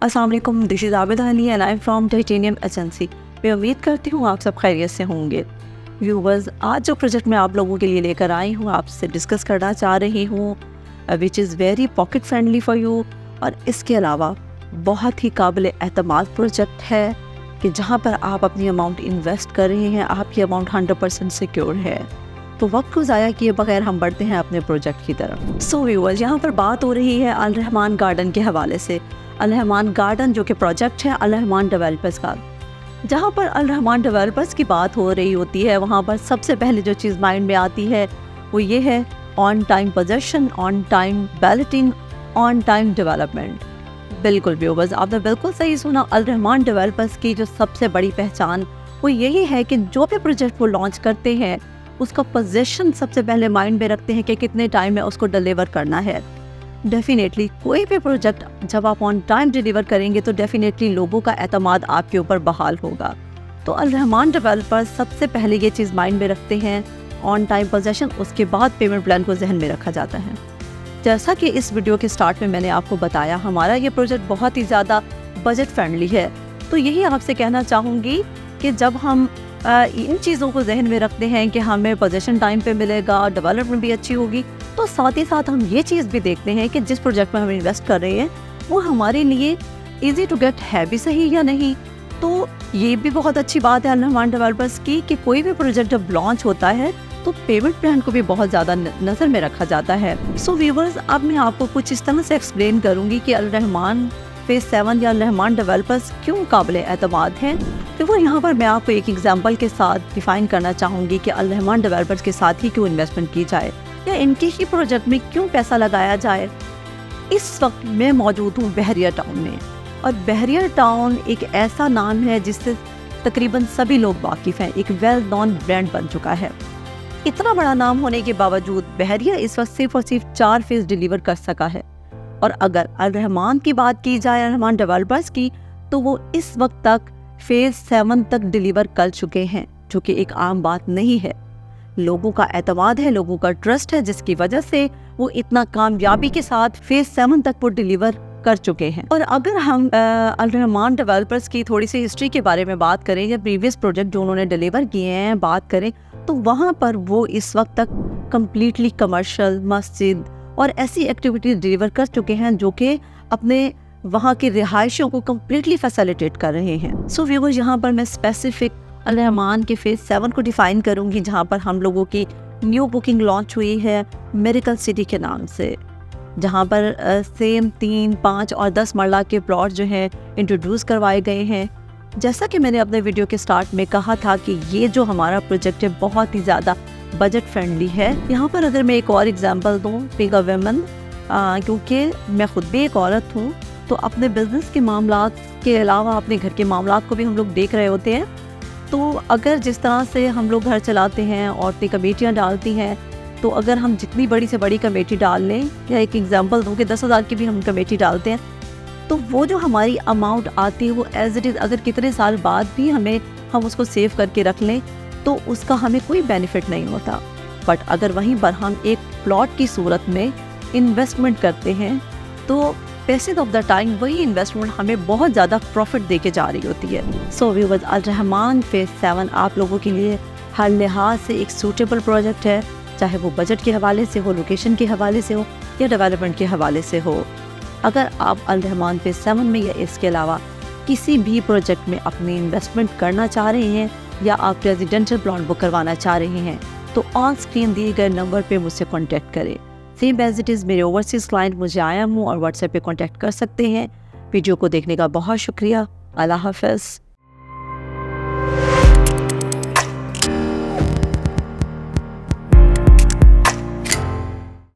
अस्सलाम वालेकुम, this is Abida Ali and I am from titanium agency. मैं उम्मीद करती हूँ आप सब खैरियत से होंगे। व्यूवर्स, आज जो प्रोजेक्ट मैं आप लोगों के लिए लेकर आई हूँ, आपसे डिस्कस करना चाह रही हूँ, which is very pocket friendly for you. और इसके अलावा बहुत ही काबिल एतमाद प्रोजेक्ट है कि जहाँ पर आप अपनी अमाउंट इन्वेस्ट कर रहे हैं, आपकी अमाउंट 100% सिक्योर है। तो वक्त को ज़ाया किए बगैर हम बढ़ते हैं अपने प्रोजेक्ट की तरफ। सो व्यूवर्स, यहाँ पर बात हो रही है अल रहमान गार्डन के हवाले से। अल रहमान गार्डन जो कि प्रोजेक्ट है अल रहमान डेवलपर्स का। जहाँ पर अल रहमान डेवलपर्स की बात हो रही होती है, वहाँ पर सबसे पहले जो चीज़ माइंड में आती है वो ये है on time possession, on time balloting, on time development. बिल्कुल व्यूवर्स, आपने बिल्कुल सही सुना। अल रहमान डेवलपर्स की जो सबसे बड़ी पहचान वो यही है कि जो भी प्रोजेक्ट वो लॉन्च करते हैं उसका पोजीशन सबसे पहले माइंड में रखते हैं कि कितने टाइम में उसको डिलीवर करना है। डेफिनेटली कोई भी प्रोजेक्ट जब आप ऑन टाइम डिलीवर करेंगे तो डेफिनेटली लोगों का एतमाद आपके ऊपर बहाल होगा। तो अल रहमान डेवलपर्स सबसे पहले ये चीज़ माइंड में रखते हैं, ऑन टाइम पोजेशन, उसके बाद पेमेंट प्लान को जहन में रखा जाता है। जैसा कि इस वीडियो के स्टार्ट में मैंने आपको बताया, हमारा ये प्रोजेक्ट बहुत ही ज़्यादा बजट फ्रेंडली है। तो यही आपसे कहना चाहूँगी कि जब हम इन चीज़ों को जहन में रखते हैं कि हमें पोजीशन टाइम पे मिलेगा, डेवलपमेंट भी अच्छी होगी, तो साथ ही साथ हम ये चीज़ भी देखते हैं कि जिस प्रोजेक्ट में हम इन्वेस्ट कर रहे हैं वो हमारे लिए इजी टू गेट है भी सही या नहीं। तो ये भी बहुत अच्छी बात है अल रहमान डेवलपर्स की कि कोई भी प्रोजेक्ट जब लॉन्च होता है तो पेमेंट प्लान को भी बहुत ज़्यादा नज़र में रखा जाता है। सो व्यूवर्स, अब मैं आपको कुछ इस तरह से एक्सप्लेन करूँगी कि अल रहमान फेज 7 या अल रहमान डेवलपर्स क्यों काबिल एतमाद हैं। तो वो यहाँ पर मैं आपको एक एग्जांपल के साथ डिफाइन करना चाहूँगी कि अल रहमान डेवलपर्स के साथ ही क्यों इन्वेस्टमेंट की जाए या इनके ही प्रोजेक्ट में क्यों पैसा लगाया जाए। इस वक्त मैं मौजूद हूँ बहरिया टाउन में, और बहरिया टाउन एक ऐसा नाम है जिससे तकरीबन सभी लोग वाकिफ़ हैं, एक वेल नोन ब्रांड बन चुका है। इतना बड़ा नाम होने के बावजूद बहरिया इस वक्त सिर्फ और सिर्फ 4 फेज डिलीवर कर सका है। और अगर अल रहमान की बात की जाए, अल रहमान डेवलपर्स की, तो वो इस वक्त तक फेज 7 तक डिलीवर कर चुके हैं, जो कि एक आम बात नहीं है। लोगों का एतमाद है, लोगों का ट्रस्ट है, जिसकी वजह से वो इतना कामयाबी के साथ फेज 7 तक वो डिलीवर कर चुके हैं। और अगर हम अल रहमान डेवलपर्स की थोड़ी सी हिस्ट्री के बारे में बात करें या प्रीवियस प्रोजेक्ट जो उन्होंने डिलीवर किए हैं बात करें, तो वहाँ पर वो इस वक्त तक कम्प्लीटली कमर्शियल, मस्जिद और ऐसी एक्टिविटीज डिलीवर कर चुके हैं जो कि अपने वहाँ के रिहायशियों को कम्प्लीटली फैसिलिटेट कर रहे हैं। सो व्यूअर्स, यहाँ पर मैं स्पेसिफिक अल रहमान के फेज 7 को डिफाइन करूँगी, जहाँ पर हम लोगों की न्यू बुकिंग लॉन्च हुई है मिरेकल सिटी के नाम से, जहाँ पर सेम 3, 5 और 10 मरला के प्लॉट जो हैं इंट्रोड्यूस करवाए गए हैं। जैसा कि मैंने अपने वीडियो के स्टार्ट में कहा था कि ये जो हमारा प्रोजेक्ट है बहुत ही ज़्यादा बजट फ्रेंडली है। यहाँ पर अगर मैं एक और एग्जांपल दूँ, बीइंग अ वुमन, क्योंकि मैं खुद भी एक औरत हूँ, तो अपने बिजनेस के मामलात के अलावा अपने घर के मामलात को भी हम लोग देख रहे होते हैं। तो अगर जिस तरह से हम लोग घर चलाते हैं, औरतें कमेटियाँ डालती हैं, तो अगर हम जितनी बड़ी से बड़ी कमेटी डाल लें, या एक एग्जांपल दूँ कि 10,000 की भी हम कमेटी डालते हैं, तो वो जो हमारी अमाउंट आती है वो एज इट इज़ अगर कितने साल बाद भी हम उसको सेव करके रख लें तो उसका हमें कोई बेनिफिट नहीं होता। बट अगर वहीं पर हम एक प्लॉट की सूरत में इन्वेस्टमेंट करते हैं तो पैसेज ऑफ द टाइम वही इन्वेस्टमेंट हमें बहुत ज़्यादा प्रॉफिट दे के जा रही होती है। सो व्यूअर्स, अल रहमान फेज 7 आप लोगों के लिए हर लिहाज से एक सूटेबल प्रोजेक्ट है, चाहे वो बजट के हवाले से हो, लोकेशन के हवाले से हो या डेवलपमेंट के हवाले से हो। अगर आप अल रहमान फेज 7 में या इसके अलावा किसी भी प्रोजेक्ट में अपनी इन्वेस्टमेंट करना चाह रहे हैं या आप रेजिडेंशियल प्लॉट बुक करवाना चाह रहे हैं, तो ऑन स्क्रीन दिए गए नंबर पे मुझसे कांटेक्ट करें। सेम एज इट इज़ मेरे ओवरसीज़ क्लाइंट मुझे आया हूँ और व्हाट्सएप पे कांटेक्ट कर सकते हैं। वीडियो को देखने का बहुत शुक्रिया। अल्लाह हाफ़िज़।